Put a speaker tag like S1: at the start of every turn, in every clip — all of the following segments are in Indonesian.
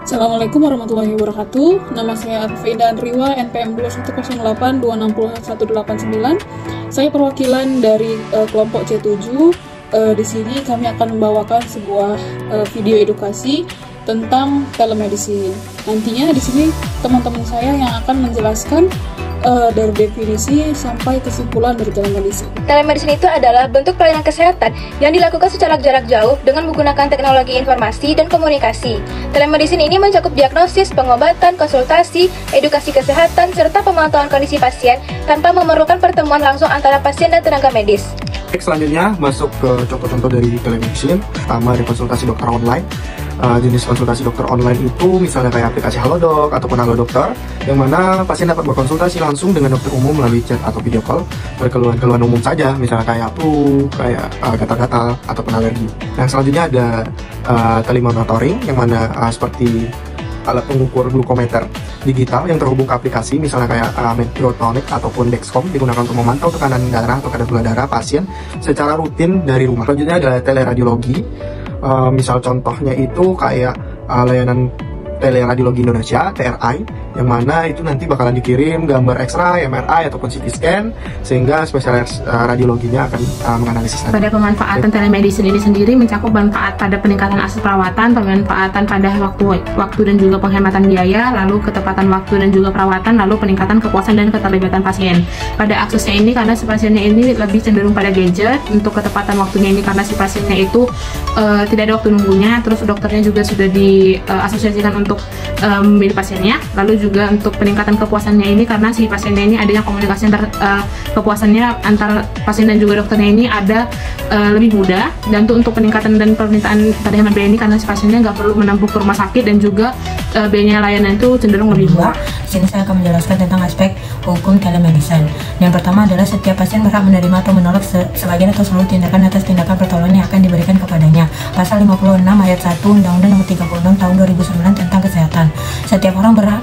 S1: Assalamualaikum warahmatullahi wabarakatuh. Nama saya Arfida Andriwa, NPM 2108261189. Saya perwakilan dari kelompok C7. Di sini kami akan membawakan sebuah video edukasi tentang telemedicine. Nantinya di sini teman-teman saya yang akan menjelaskan dari definisi sampai kesimpulan dari telemedicine.
S2: Telemedicine itu adalah bentuk pelayanan kesehatan yang dilakukan secara jarak jauh dengan menggunakan teknologi informasi dan komunikasi. Telemedicine ini mencakup diagnosis, pengobatan, konsultasi, edukasi kesehatan, serta pemantauan kondisi pasien tanpa memerlukan pertemuan langsung antara pasien dan tenaga medis.
S3: Selanjutnya masuk ke contoh-contoh dari telemedicine. Pertama ada konsultasi dokter online. Jenis konsultasi dokter online itu misalnya kayak aplikasi Halodoc ataupun Halo Dokter, yang mana pasien dapat berkonsultasi langsung dengan dokter umum melalui chat atau video call berkeluhan-keluhan umum saja, misalnya kayak flu, kayak gatal-gatal ataupun alergi. Yang selanjutnya ada telemonitoring, yang mana seperti alat pengukur glukometer digital yang terhubung ke aplikasi, misalnya kayak Medtronic ataupun Dexcom, digunakan untuk memantau tekanan darah atau kadar gula darah pasien secara rutin dari rumah. Selanjutnya ada teleradiologi. Misal contohnya itu kayak layanan Teleradiologi Indonesia, TRI, yang mana itu nanti bakalan dikirim gambar X-ray, MRI, ataupun CT scan, sehingga spesialis radiologinya akan menganalisis.
S4: Pada pemanfaatan telemedicine ini sendiri mencakup manfaat pada peningkatan akses perawatan, pemanfaatan pada waktu dan juga penghematan biaya, lalu ketepatan waktu dan juga perawatan, lalu peningkatan kepuasan dan keterlibatan pasien. Pada aksesnya ini, karena si pasiennya ini lebih cenderung pada gadget, untuk ketepatan waktunya ini karena si pasiennya itu tidak ada waktu nunggunya, terus dokternya juga sudah diasosiasikan untuk memilih pasiennya. Lalu juga untuk peningkatan kepuasannya ini karena si pasiennya ini adanya komunikasi kepuasannya antar pasien dan juga dokternya ini ada lebih mudah. Dan untuk peningkatan dan permintaan pada hemat biaya ini karena si pasiennya nggak perlu menempuh ke rumah sakit dan juga biayanya layanan itu cenderung lebih murah.
S5: Di sini saya akan menjelaskan tentang aspek hukum telemedicine. Yang pertama adalah setiap pasien berhak menerima atau menolak sebagian atau seluruh tindakan atas tindakan pertolongan yang akan diberikan kepadanya. Pasal 56 ayat 1 Undang-Undang Nomor 36 Tahun 2009 tentang kesehatan. Setiap orang berhak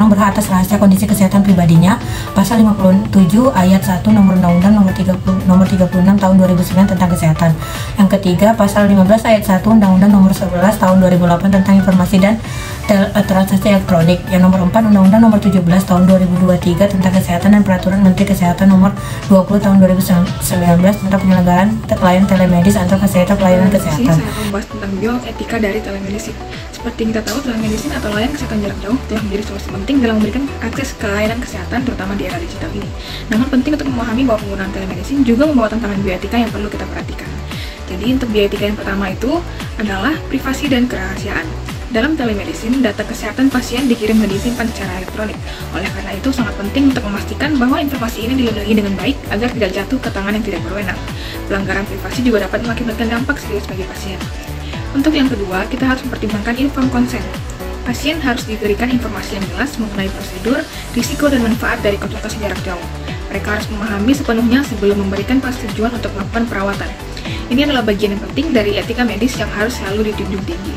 S5: berhak atas rahasia kondisi kesehatan pribadinya. Pasal 57 ayat 1 Nomor Undang-Undang Nomor 36 Tahun 2009 tentang kesehatan. Yang ketiga, pasal 15 ayat 1 Undang-Undang Nomor 11 Tahun 2008 tentang informasi dan transaksi elektronik. Yang nomor 4 Undang-Undang Nomor 17 Tahun 2023 tentang kesehatan dan Peraturan Menteri Kesehatan Nomor 20 Tahun 2019 tentang penyelenggaraan pelayanan telemedis antar fasilitas pelayanan kesehatan.
S1: Saya akan membahas tentang bioetika dari telemedicine. Seperti yang kita tahu, telemedicine atau layanan kesehatan jarak jauh telah menjadi solusi penting dalam memberikan akses ke layanan kesehatan, terutama di era digital ini. Namun penting untuk memahami bahwa penggunaan telemedicine juga membawa tantangan bioetika yang perlu kita perhatikan. Jadi untuk bioetika yang pertama itu adalah privasi dan kerahasiaan. Dalam telemedicine, data kesehatan pasien dikirim dan disimpan secara elektronik. Oleh karena itu, sangat penting untuk memastikan bahwa informasi ini dilindungi dengan baik agar tidak jatuh ke tangan yang tidak berwenang. Pelanggaran privasi juga dapat mengakibatkan dampak serius bagi pasien. Untuk yang kedua, kita harus mempertimbangkan informed consent. Pasien harus diberikan informasi yang jelas mengenai prosedur, risiko, dan manfaat dari konsultasi jarak jauh. Mereka harus memahami sepenuhnya sebelum memberikan persetujuan untuk melakukan perawatan. Ini adalah bagian yang penting dari etika medis yang harus selalu dijunjung tinggi.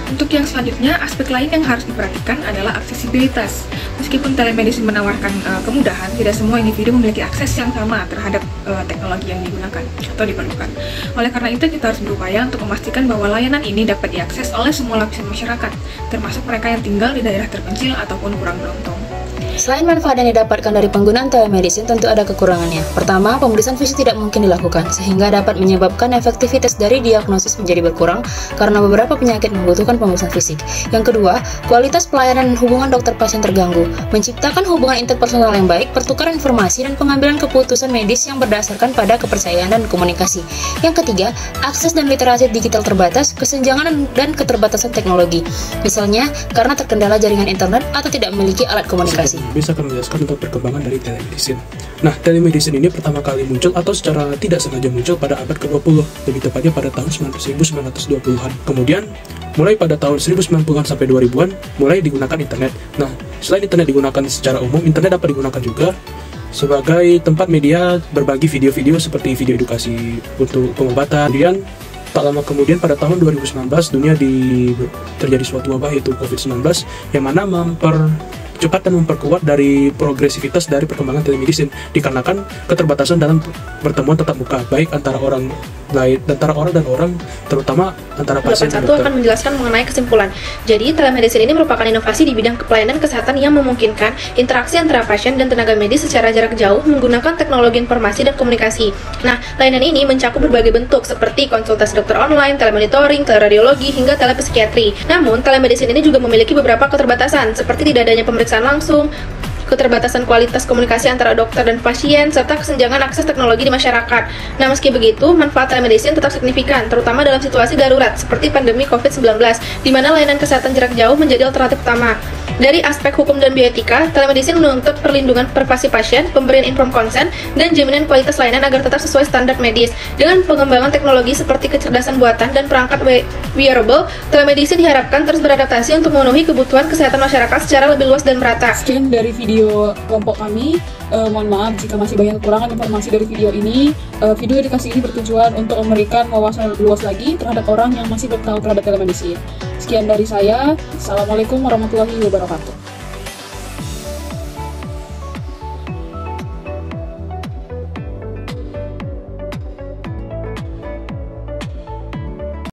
S1: Untuk yang selanjutnya, aspek lain yang harus diperhatikan adalah aksesibilitas. Meskipun telemedicine menawarkan kemudahan, tidak semua individu memiliki akses yang sama terhadap teknologi yang digunakan atau diperlukan. Oleh karena itu, kita harus berupaya untuk memastikan bahwa layanan ini dapat diakses oleh semua lapisan masyarakat, termasuk mereka yang tinggal di daerah terpencil ataupun kurang beruntung.
S6: Selain manfaat yang didapatkan dari penggunaan telemedicine, tentu ada kekurangannya. Pertama, pemeriksaan fisik tidak mungkin dilakukan, sehingga dapat menyebabkan efektivitas dari diagnosis menjadi berkurang karena beberapa penyakit membutuhkan pemeriksaan fisik. Yang kedua, kualitas pelayanan dan hubungan dokter pasien terganggu. Menciptakan hubungan interpersonal yang baik, pertukaran informasi, dan pengambilan keputusan medis yang berdasarkan pada kepercayaan dan komunikasi. Yang ketiga, akses dan literasi digital terbatas, kesenjangan dan keterbatasan teknologi. Misalnya, karena terkendala jaringan internet atau tidak memiliki alat komunikasi.
S7: Bisa akan menjelaskan tentang perkembangan dari telemedicine. Nah, telemedicine ini pertama kali muncul atau secara tidak sengaja muncul pada abad ke-20, lebih tepatnya pada tahun 1920-an. Kemudian, mulai pada tahun 1990-an sampai 2000-an, mulai digunakan internet. Nah, selain internet digunakan secara umum, internet dapat digunakan juga sebagai tempat media berbagi video-video seperti video edukasi untuk pengobatan. Kemudian, tak lama kemudian pada tahun 2019, dunia terjadi suatu wabah yaitu COVID-19, yang mana cepat dan memperkuat dari progresivitas dari perkembangan telemedicine dikarenakan keterbatasan dalam pertemuan tatap muka baik antara orang baik antara orang dan orang, terutama antara pasien dan
S2: Satu
S7: dokter.
S2: akan menjelaskan mengenai kesimpulan. Jadi, telemedicine ini merupakan inovasi di bidang pelayanan kesehatan yang memungkinkan interaksi antara pasien dan tenaga medis secara jarak jauh menggunakan teknologi informasi dan komunikasi. Nah, layanan ini mencakup berbagai bentuk seperti konsultasi dokter online, telemonitoring, teleradiologi, hingga telepsikiatri. Namun, telemedicine ini juga memiliki beberapa keterbatasan, seperti tidak adanya pemeriksaan langsung, keterbatasan kualitas komunikasi antara dokter dan pasien, serta kesenjangan akses teknologi di masyarakat. Nah, meski begitu, manfaat telemedicine tetap signifikan, terutama dalam situasi darurat seperti pandemi COVID-19, di mana layanan kesehatan jarak jauh menjadi alternatif utama. Dari aspek hukum dan bioetika, telemedicine menuntut perlindungan privasi pasien, pemberian informed consent, dan jaminan kualitas layanan agar tetap sesuai standar medis. Dengan pengembangan teknologi seperti kecerdasan buatan dan perangkat wearable, telemedicine diharapkan terus beradaptasi untuk memenuhi kebutuhan kesehatan masyarakat secara lebih luas dan merata.
S8: Sekian dari video kelompok kami. Mohon maaf jika masih banyak kekurangan informasi dari video ini. Video edukasi ini bertujuan untuk memberikan wawasan lebih luas lagi terhadap orang yang masih belum tahu terhadap telemedicine. Sekian dari saya. Assalamualaikum warahmatullahi wabarakatuh.